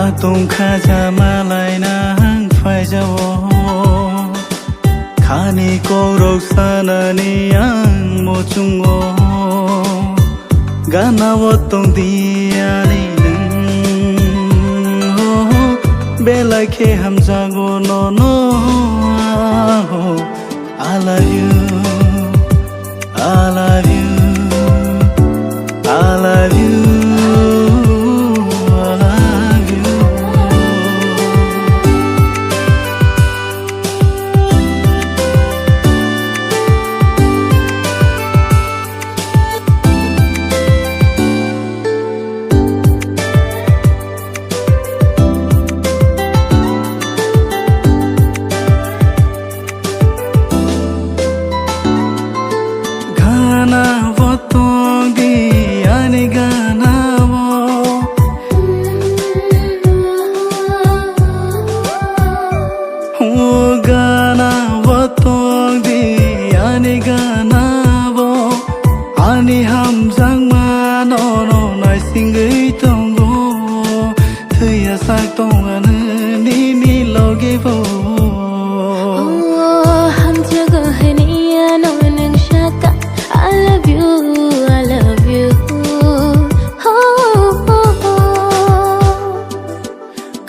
Katong khaja malai nang phai jawo Khani korok sanani ang mo chungo Gana wotong diani nung Bela ke ham jago no no I love you I love you I love you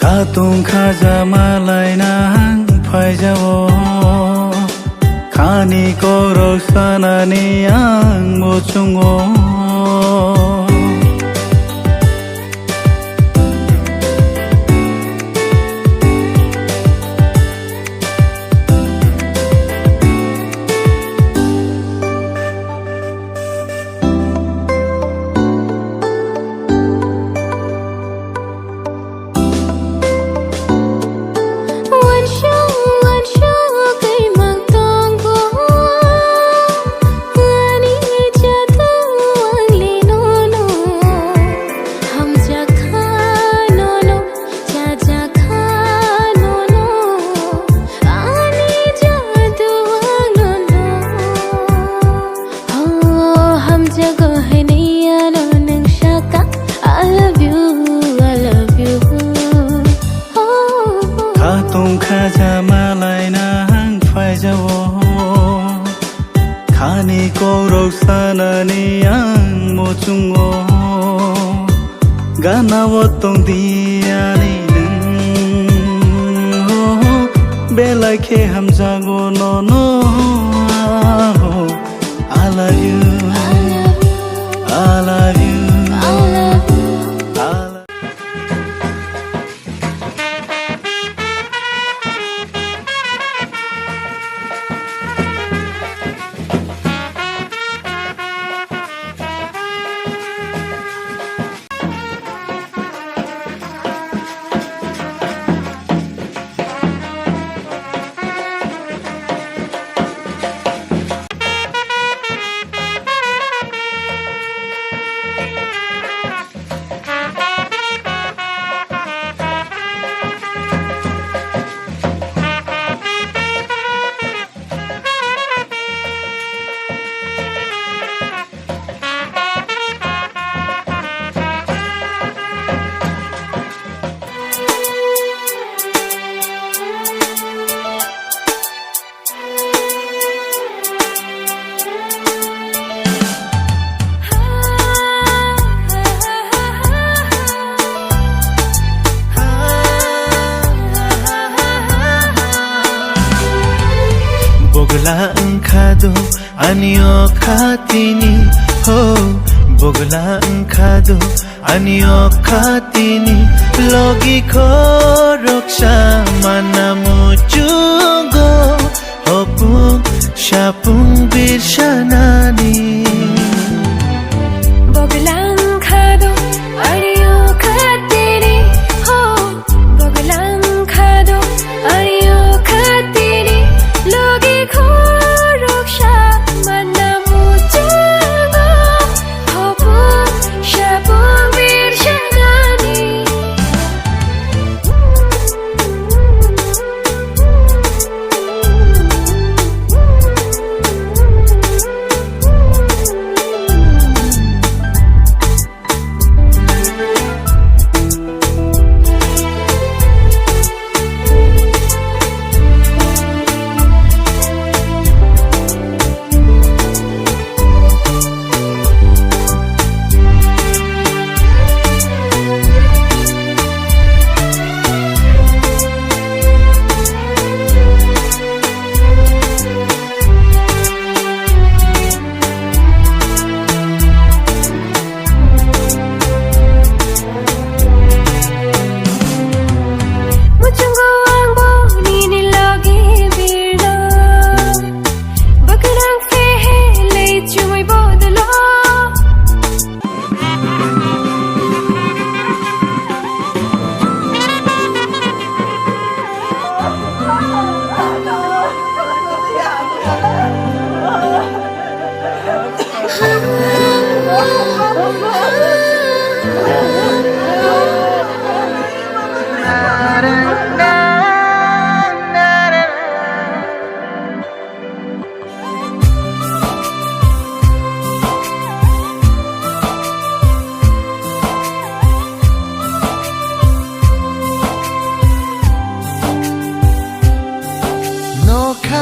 Katong khaja malai nang phai jawo Khani korok sanani ang mo chungo Katong khaja malai nang phai jawo Khani korok sanani ang mo chungo Gana wotong diani nung Bela ke ham jago no no I love you I love you Bogla engkado anio katini ho Bogla engkado anio katini Logi korok mana mujugo Hopung syapung birshanani Bogla engkado anio katini ho Bogla engkado anio katini Logi korok mana mujugo Hopung syapung birshanani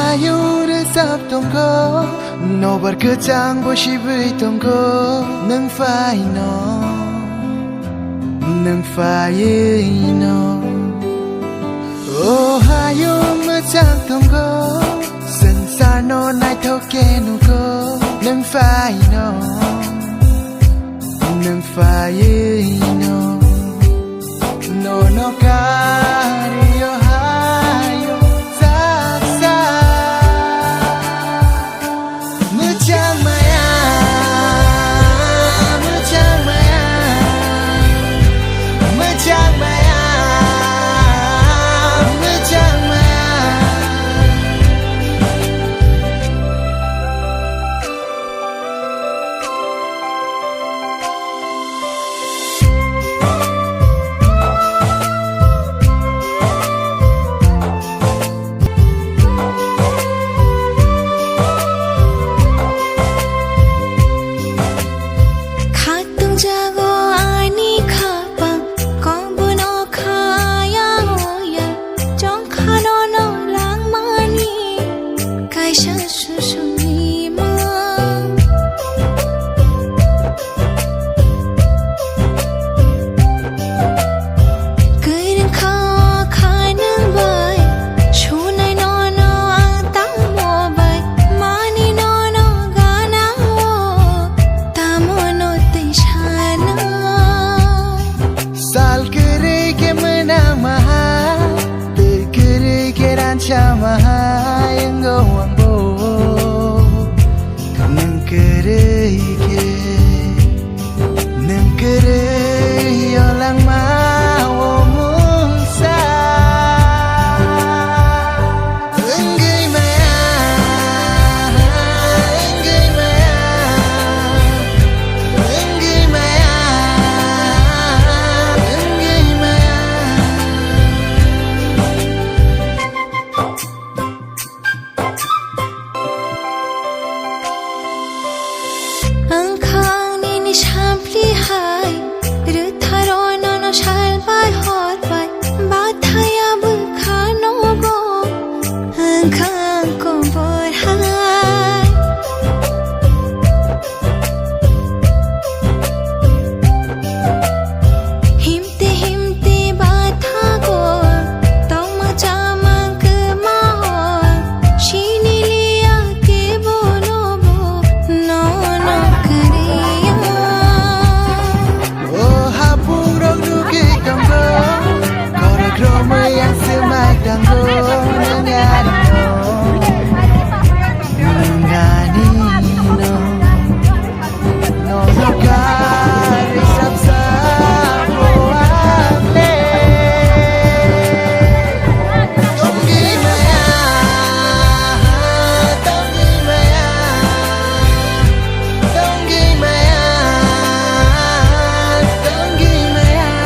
hayu resap tongko no berkecang bosibui tongko nang fai no oh hayu macang tongko sensar no nai thoke no ko nang fai no no kario hayu saksa macang maya macang maya macang maya macang maya Khatung jago ani khapang kombono khaya hoya jong khano no lang mani kai sha su su ni ma kairin kha khanang bai shunai no no ang tang mo bai mani no no gana ho tamono te shana Sal kere ke menang maha Ter kere ke ranca maha Yang gawang bo Neng kere yolang mawo musa Enggai maya Enggai maya Enggai maya Enggai maya ang khang ni ni shampli hai ru tharo no no shal bai hor bai ba thaya bul khano go ang khang ko bor hai himte ba tha go tong ma cha mang ke ma ho shini liya ke bono bo no no kariya Oh hapung rong duki tonggo Korok roma yang semai tanggo Nengani no No no kari sapsa Boale Tonggi maya Tonggi maya Tonggi maya Tonggi maya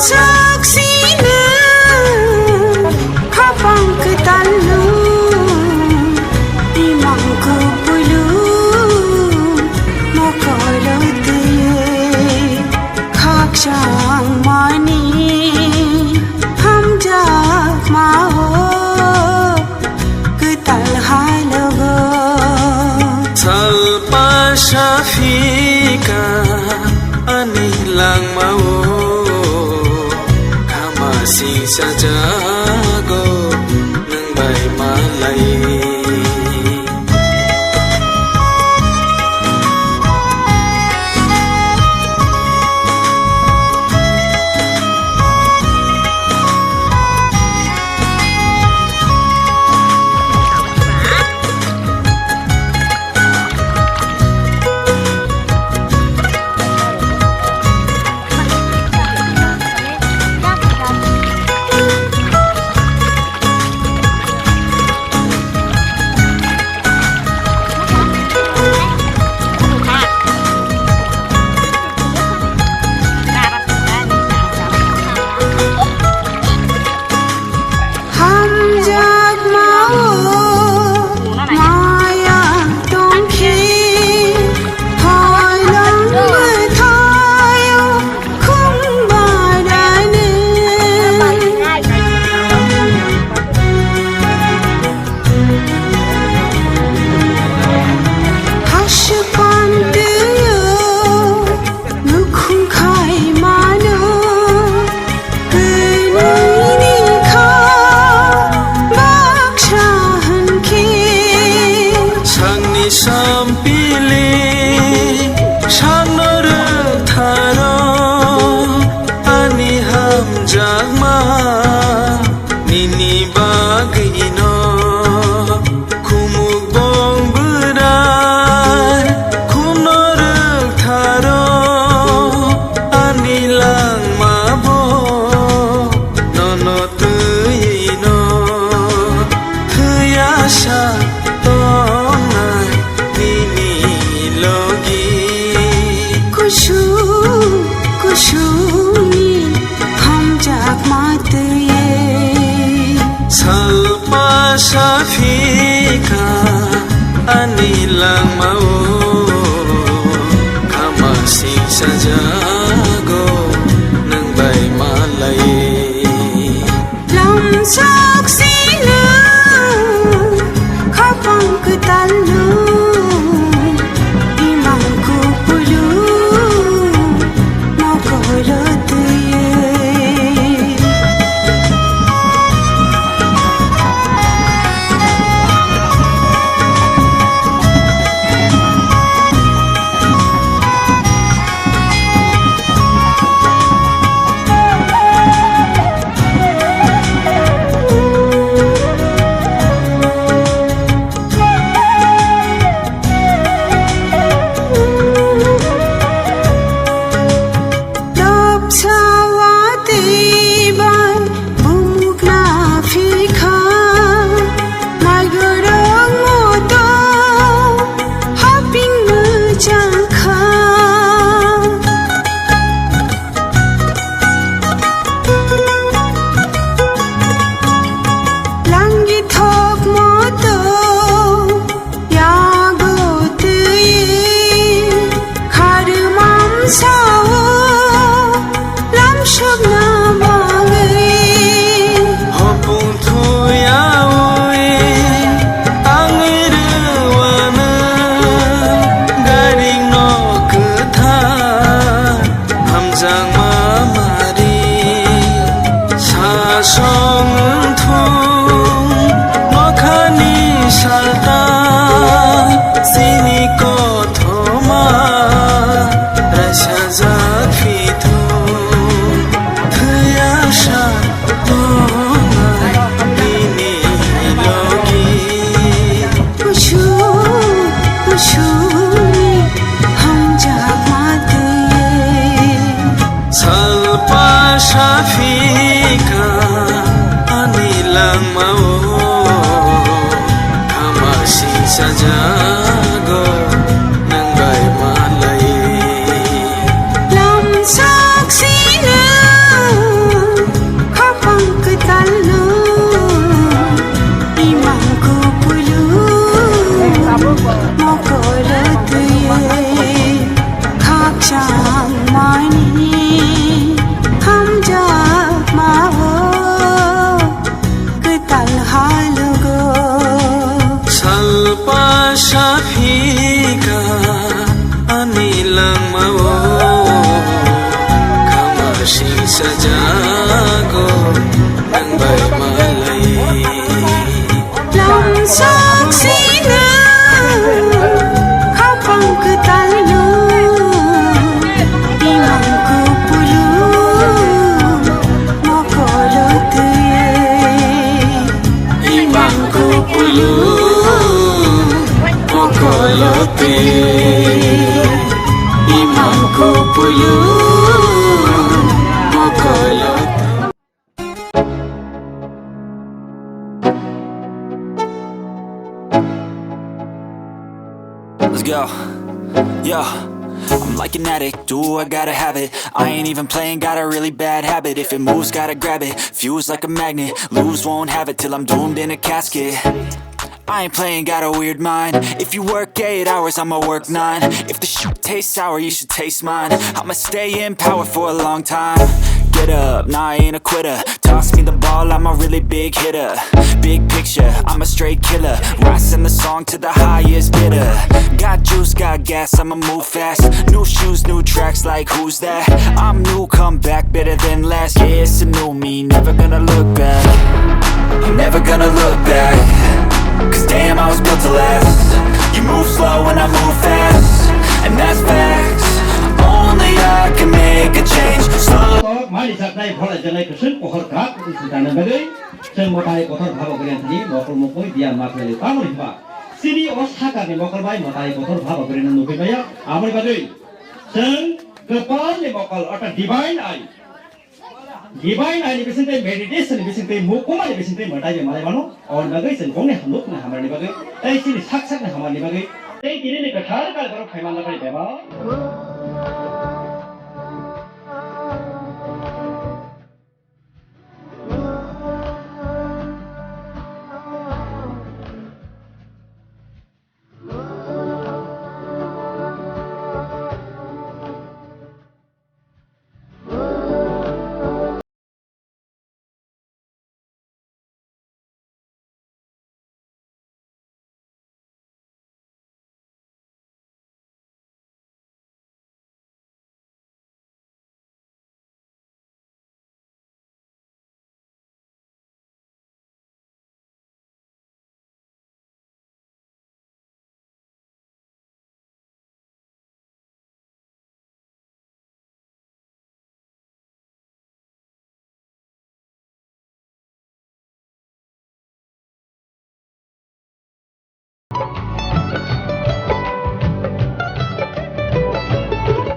saksina kapang ketalu imang kupulu mokoloti khakshang mani hamja mao ketal halogo salpa shafika anilang mau sing sajago nang bay malay Shafika anilang mau kamasing sajago nang bay malay lam saksina kapang ketalu imang kupulu mokoloti Shafika anilang mau kamasing sajago nang bay malay lam saksina सजाको नंबाई मलाई lam saksina khapang talnu imangku pulu mokolot imangku pulu mokolot imangku pulu mokolot. Let's go. Yo, I'm like an addict, do I gotta have it. I ain't even playing, got a really bad habit. If it moves, gotta grab it, fuse like a magnet. Lose, won't have it till I'm doomed in a casket. I ain't playing, got a weird mind. If you work 8 hours, I'ma work 9. If the shit tastes sour, you should taste mine. I'ma stay in power for a long time. Get up, nah, I ain't a quitter. Toss me the ball, I'm a really big hitter. Big picture, I'm a straight killer. Rising the song to the highest bidder. Got juice, got gas, I'ma move fast. New shoes, new tracks, like who's that? I'm new, come back, better than last. Yeah, it's a new me, never gonna look back. I'm never gonna look back. Cause damn, I was built to last. You move slow and I move fast, and that's facts. Only I can make a change. Slow. Mali saknai bhola janai kusun pohor krak sintana bagai seng motai kotor bhabo gren thani mokol mokoi dia makle tamori ba siri osthaka ni mokol bai motai kotor bhabo gren nukai baya amoi bagai seng kepal ni mokol ata divine eye ni bisinte meditation ni bisinte mukoma ni bisinte motai je malai mano on bagai seng kone hanuk na hamar ni bagai tai siri sak sak na hamar ni bagai tai kini ni kathar kal garo khaiman na kai bema